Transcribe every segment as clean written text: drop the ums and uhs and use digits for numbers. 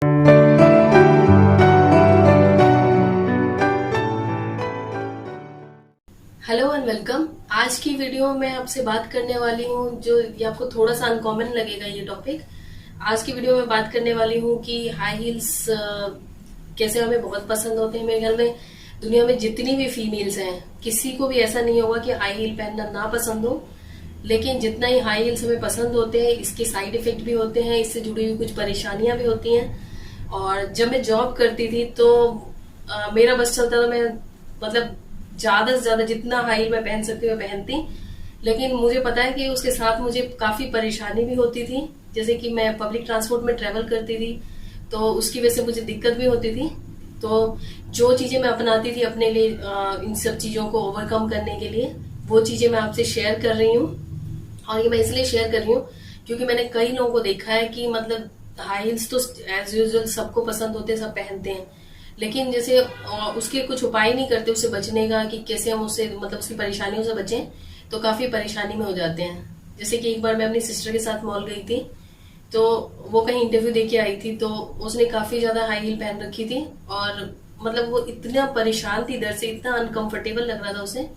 Hello and welcome. आज की video में आपसे बात करने वाली हूँ जो ये आपको थोड़ा सा अनकॉमन लगेगा ये टॉपिक। आज की वीडियो में बात करने वाली हूँ कि हाई हील्स कैसे हमें बहुत पसंद होते हैं। मेरे ख्याल में दुनिया में जितनी भी फीमेल्स हैं किसी को भी ऐसा नहीं होगा कि हाई हील पहनना ना पसंद हो, लेकिन जितना ही हाई हील्स हमें पसंद होते हैं इसके साइड इफेक्ट भी होते हैं, इससे जुड़ी हुई कुछ परेशानियां भी होती हैं। और जब मैं जॉब करती थी तो मेरा बस चलता था, मैं मतलब ज्यादा से ज्यादा जितना हाई हील मैं पहन सकती हूँ पहनती, लेकिन मुझे पता है कि उसके साथ मुझे काफी परेशानी भी होती थी। जैसे कि मैं पब्लिक ट्रांसपोर्ट में ट्रेवल करती थी तो उसकी वजह से मुझे दिक्कत भी होती थी। तो जो चीजें मैं अपनाती थी अपने लिए इन सब चीजों को ओवरकम करने के लिए, वो चीजें मैं आपसे शेयर कर रही हूँ। और ये मैं इसलिए शेयर कर रही हूँ क्योंकि मैंने कई लोगों को देखा है कि मतलब हाई हील्स तो एज यूजुअल सबको पसंद होते हैं, सब पहनते हैं, लेकिन जैसे उसके कुछ उपाय नहीं करते उससे बचने का कि कैसे हम उससे मतलब उसकी परेशानियों से बचें, तो काफी परेशानी में हो जाते हैं। जैसे कि एक बार मैं अपनी सिस्टर के साथ मॉल गई थी, तो वो कहीं इंटरव्यू देके आई थी, तो उसने काफी ज्यादा हाई हील पहन रखी थी और मतलब वो इतना परेशान थी दर्द से, इतना अनकंफर्टेबल लग रहा था उसे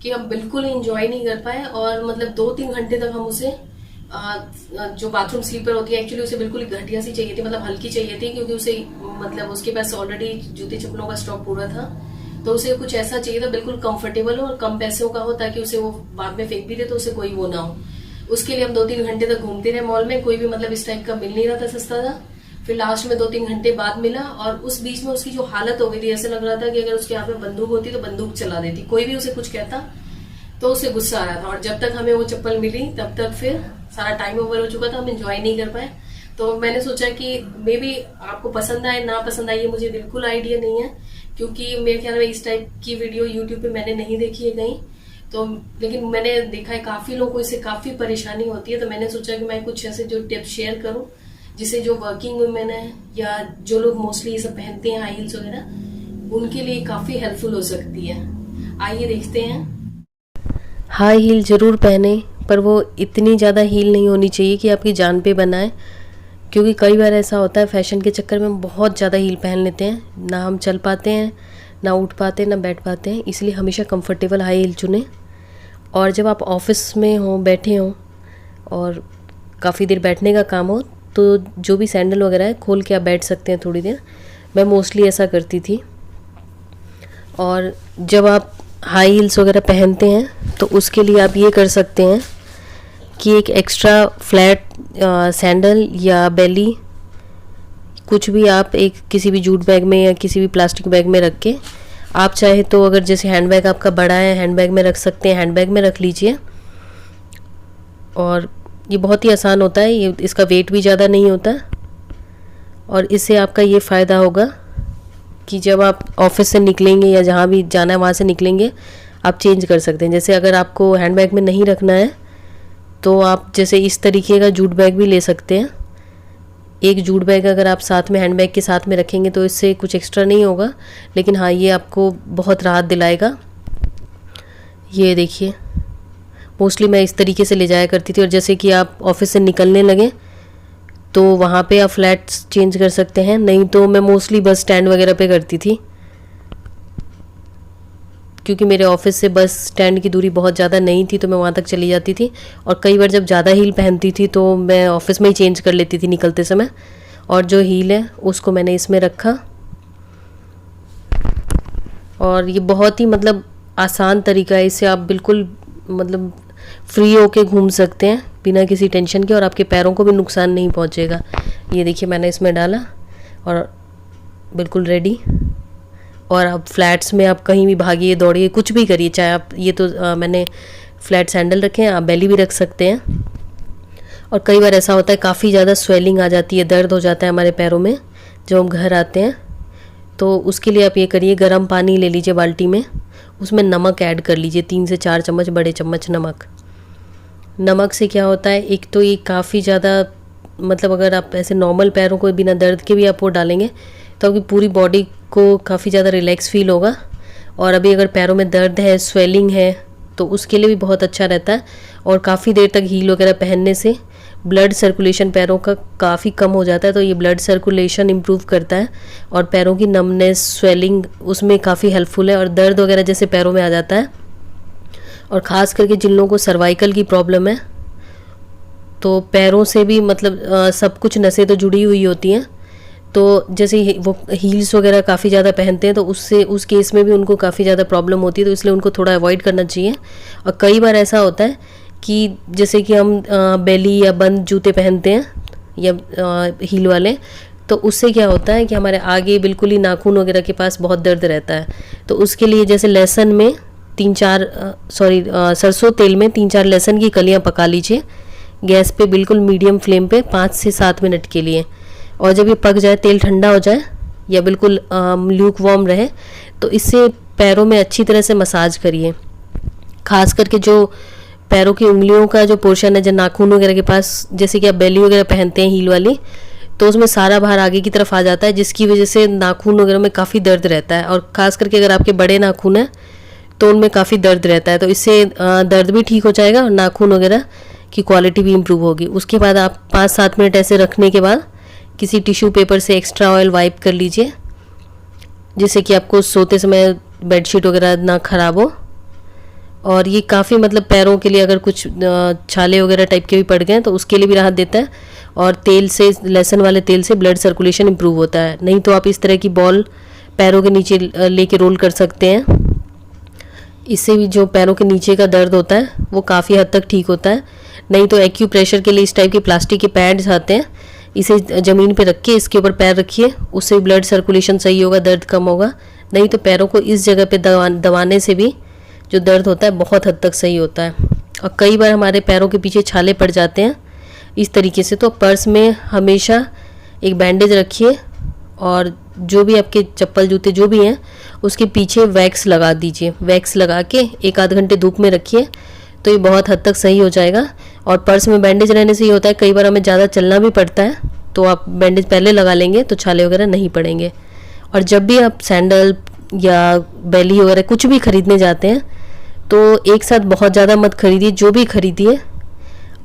कि हम बिल्कुल इंजॉय नहीं कर पाए। और मतलब 2-3 घंटे तक हम उसे जो बाथरूम स्लीपर होती है एक्चुअली उसे बिल्कुल घटिया सी चाहिए थी, मतलब हल्की चाहिए थी, क्योंकि उसे मतलब उसके पास ऑलरेडी जूते चप्पलों का स्टॉक पूरा था, तो उसे कुछ ऐसा चाहिए था बिल्कुल कंफर्टेबल हो और कम पैसों का हो, ताकि उसे वो बाद में फेंक भी दे तो उसे कोई वो ना हो। उसके लिए हम 2-3 घंटे तक घूमते रहे मॉल में, कोई भी मतलब इस टाइप का मिल नहीं रहा था सस्ता था। फिर लास्ट में 2-3 घंटे बाद मिला और उस बीच में उसकी जो हालत हो गई थी, ऐसा लग रहा था कि अगर उसके हाथ में बंदूक होती तो बंदूक चला देती। कोई भी उसे कुछ कहता तो उसे गुस्सा आ रहा था, और जब तक हमें वो चप्पल मिली तब तक फिर सारा टाइम ओवर हो चुका था, हम एंजॉय नहीं कर पाए। तो मैंने सोचा कि मे बी आपको पसंद आए ना पसंद आए ये मुझे बिल्कुल आइडिया नहीं है, क्योंकि मेरे ख्याल में इस टाइप की वीडियो यूट्यूब पे मैंने नहीं देखी है कहीं, तो लेकिन मैंने देखा है काफी लोगों को इससे काफी परेशानी होती है। तो मैंने सोचा कि मैं कुछ ऐसे जो टिप्स शेयर करूं जिससे जो वर्किंग वुमेन है या जो लोग मोस्टली ये सब पहनते हैं हाई हील्स वगैरह, उनके लिए काफी हेल्पफुल हो सकती है। आइए देखते हैं। हाई हील ज़रूर पहने, पर वो इतनी ज़्यादा हील नहीं होनी चाहिए कि आपकी जान पे बनाए, क्योंकि कई बार ऐसा होता है फैशन के चक्कर में हम बहुत ज़्यादा हील पहन लेते हैं, ना हम चल पाते हैं, ना उठ पाते हैं, ना बैठ पाते हैं। इसलिए हमेशा कंफर्टेबल हाई हील चुनें। और जब आप ऑफिस में हों, बैठे हों और काफ़ी देर बैठने का काम हो, तो जो भी सैंडल वगैरह है खोल के आप बैठ सकते हैं थोड़ी देर। मैं मोस्टली ऐसा करती थी। और जब आप हाई हील्स वगैरह पहनते हैं तो उसके लिए आप ये कर सकते हैं कि एक एक्स्ट्रा फ्लैट सैंडल या बेली कुछ भी आप एक किसी भी जूट बैग में या किसी भी प्लास्टिक बैग में रख के, आप चाहे तो अगर जैसे हैंडबैग आपका बड़ा है हैंडबैग में रख सकते हैं, हैंडबैग में रख लीजिए। और ये बहुत ही आसान होता है, ये इसका वेट भी ज़्यादा नहीं होता। और इससे आपका ये फ़ायदा होगा कि जब आप ऑफिस से निकलेंगे या जहाँ भी जाना है वहाँ से निकलेंगे, आप चेंज कर सकते हैं। जैसे अगर आपको हैंडबैग में नहीं रखना है तो आप जैसे इस तरीके का जूट बैग भी ले सकते हैं। एक जूट बैग अगर आप साथ में हैंडबैग के साथ में रखेंगे तो इससे कुछ एक्स्ट्रा नहीं होगा, लेकिन हाँ ये आपको बहुत राहत दिलाएगा। ये देखिए, मोस्टली मैं इस तरीके से ले जाया करती थी। और जैसे कि आप ऑफिस से निकलने लगे तो वहाँ पे आप फ्लैट्स चेंज कर सकते हैं, नहीं तो मैं मोस्टली बस स्टैंड वगैरह पे करती थी, क्योंकि मेरे ऑफिस से बस स्टैंड की दूरी बहुत ज़्यादा नहीं थी, तो मैं वहाँ तक चली जाती थी। और कई बार जब ज़्यादा हील पहनती थी तो मैं ऑफिस में ही चेंज कर लेती थी निकलते समय, और जो हील है उसको मैंने इसमें रखा। और ये बहुत ही मतलब आसान तरीका है, इससे आप बिल्कुल मतलब फ्री होके घूम सकते हैं बिना किसी टेंशन के, और आपके पैरों को भी नुकसान नहीं पहुंचेगा। ये देखिए मैंने इसमें डाला और बिल्कुल रेडी। और अब फ्लैट्स में आप कहीं भी भागिए दौड़िए कुछ भी करिए, चाहे आप ये तो मैंने फ्लैट सैंडल रखे हैं, आप बेली भी रख सकते हैं। और कई बार ऐसा होता है काफ़ी ज़्यादा स्वेलिंग आ जाती है, दर्द हो जाता है हमारे पैरों में जब हम घर आते हैं, तो उसके लिए आप ये करिए, गर्म पानी ले लीजिए बाल्टी में, उसमें नमक ऐड कर लीजिए, 3 से 4 चम्मच बड़े चम्मच नमक। नमक से क्या होता है, एक तो ये काफ़ी ज़्यादा मतलब अगर आप ऐसे नॉर्मल पैरों को बिना दर्द के भी आप वो डालेंगे तो आपकी पूरी बॉडी को काफ़ी ज़्यादा रिलैक्स फील होगा। और अभी अगर पैरों में दर्द है, स्वेलिंग है, तो उसके लिए भी बहुत अच्छा रहता है। और काफ़ी देर तक हील वगैरह पहनने से ब्लड सर्कुलेशन पैरों का काफ़ी कम हो जाता है। तो ये ब्लड सर्कुलेशन इम्प्रूव करता है और पैरों की नमनेस, स्वेलिंग उसमें काफ़ी हेल्पफुल है। और दर्द वगैरह जैसे पैरों में आ जाता है, और ख़ास करके जिन लोगों को सर्वाइकल की प्रॉब्लम है, तो पैरों से भी मतलब सब कुछ नसें तो जुड़ी हुई होती हैं। तो जैसे वो हील्स वगैरह काफ़ी ज़्यादा पहनते हैं, तो उससे उस केस में भी उनको काफ़ी ज़्यादा प्रॉब्लम होती है। तो इसलिए उनको थोड़ा अवॉइड करना चाहिए। और कई बार ऐसा होता है कि जैसे कि हम बेली या बंद जूते पहनते हैं या हील वाले, तो उससे क्या होता है कि हमारे आगे बिल्कुल ही नाखून वगैरह के पास बहुत दर्द रहता है। तो उसके लिए जैसे लहसुन में सरसों तेल में 3-4 लहसुन की कलियां पका लीजिए गैस पे बिल्कुल मीडियम फ्लेम पे 5 से 7 मिनट के लिए। और जब ये पक जाए, तेल ठंडा हो जाए या बिल्कुल ल्यूक वार्म रहे, तो इससे पैरों में अच्छी तरह से मसाज करिए। खास करके जो पैरों की उंगलियों का जो पोर्शन है, जो नाखून वगैरह के पास, जैसे कि आप बेली वगैरह पहनते हैं हील वाली, तो उसमें सारा भार आगे की तरफ आ जाता है, जिसकी वजह से नाखून वगैरह में काफ़ी दर्द रहता है। और ख़ास करके अगर आपके बड़े नाखून हैं तो उनमें काफ़ी दर्द रहता है। तो इससे दर्द भी ठीक हो जाएगा और नाखून वगैरह की क्वालिटी भी इम्प्रूव होगी। उसके बाद आप 5-7 मिनट ऐसे रखने के बाद किसी टिश्यू पेपर से एक्स्ट्रा ऑयल वाइप कर लीजिए, जिससे कि आपको सोते समय बेडशीट वगैरह ना ख़राब हो। और ये काफ़ी मतलब पैरों के लिए अगर कुछ छाले वगैरह टाइप के भी पड़ गए तो उसके लिए भी राहत देता है। और तेल से, लहसुन वाले तेल से ब्लड सर्कुलेशन इम्प्रूव होता है। नहीं तो आप इस तरह की बॉल पैरों के नीचे लेके रोल कर सकते हैं। इससे भी जो पैरों के नीचे का दर्द होता है वो काफ़ी हद तक ठीक होता है। नहीं तो एक्यूप्रेशर के लिए इस टाइप के प्लास्टिक के पैड्स आते हैं, इसे ज़मीन पे रख के इसके ऊपर पैर रखिए, उससे ब्लड सर्कुलेशन सही होगा, दर्द कम होगा। नहीं तो पैरों को इस जगह पे दबाने से भी जो दर्द होता है बहुत हद तक सही होता है। और कई बार हमारे पैरों के पीछे छाले पड़ जाते हैं इस तरीके से, तो पर्स में हमेशा एक बैंडेज रखिए और जो भी आपके चप्पल जूते जो भी हैं उसके पीछे वैक्स लगा दीजिए। वैक्स लगा के 1-8 घंटे धूप में रखिए, तो ये बहुत हद तक सही हो जाएगा। और पर्स में बैंडेज रहने से ये होता है, कई बार हमें ज़्यादा चलना भी पड़ता है, तो आप बैंडेज पहले लगा लेंगे तो छाले वगैरह नहीं पड़ेंगे। और जब भी आप सैंडल या बेली वगैरह कुछ भी खरीदने जाते हैं तो एक साथ बहुत ज़्यादा मत खरीदिए। जो भी खरीदिए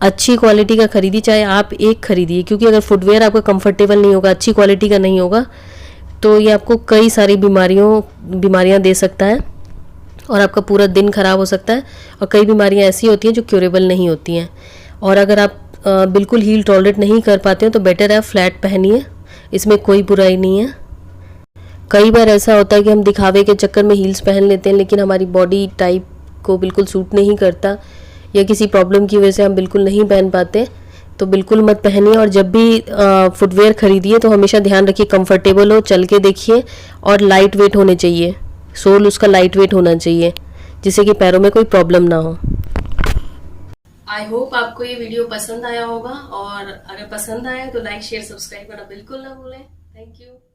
अच्छी क्वालिटी का खरीदिए, चाहे आप एक खरीदिए, क्योंकि अगर फुटवेयर आपका कंफर्टेबल नहीं होगा, अच्छी क्वालिटी का नहीं होगा, तो ये आपको कई सारी बीमारियां दे सकता है और आपका पूरा दिन ख़राब हो सकता है। और कई बीमारियां ऐसी होती हैं जो क्योरेबल नहीं होती हैं। और अगर आप बिल्कुल हील टॉलरेट नहीं कर पाते हो तो बेटर है फ्लैट पहनिए, इसमें कोई बुराई नहीं है। कई बार ऐसा होता है कि हम दिखावे के चक्कर में हील्स पहन लेते हैं, लेकिन हमारी बॉडी टाइप को बिल्कुल सूट नहीं करता या किसी प्रॉब्लम की वजह से हम बिल्कुल नहीं पहन पाते, तो बिल्कुल मत पहनिए। और जब भी फुटवेयर खरीदिए तो हमेशा ध्यान रखिए कंफर्टेबल हो, चल के देखिए, और लाइट वेट होने चाहिए, सोल उसका लाइट वेट होना चाहिए, जिससे कि पैरों में कोई प्रॉब्लम ना हो। आई होप आपको ये वीडियो पसंद आया होगा, और अगर पसंद आया तो लाइक, शेयर, सब्सक्राइब करना बिल्कुल ना भूलें। Thank you.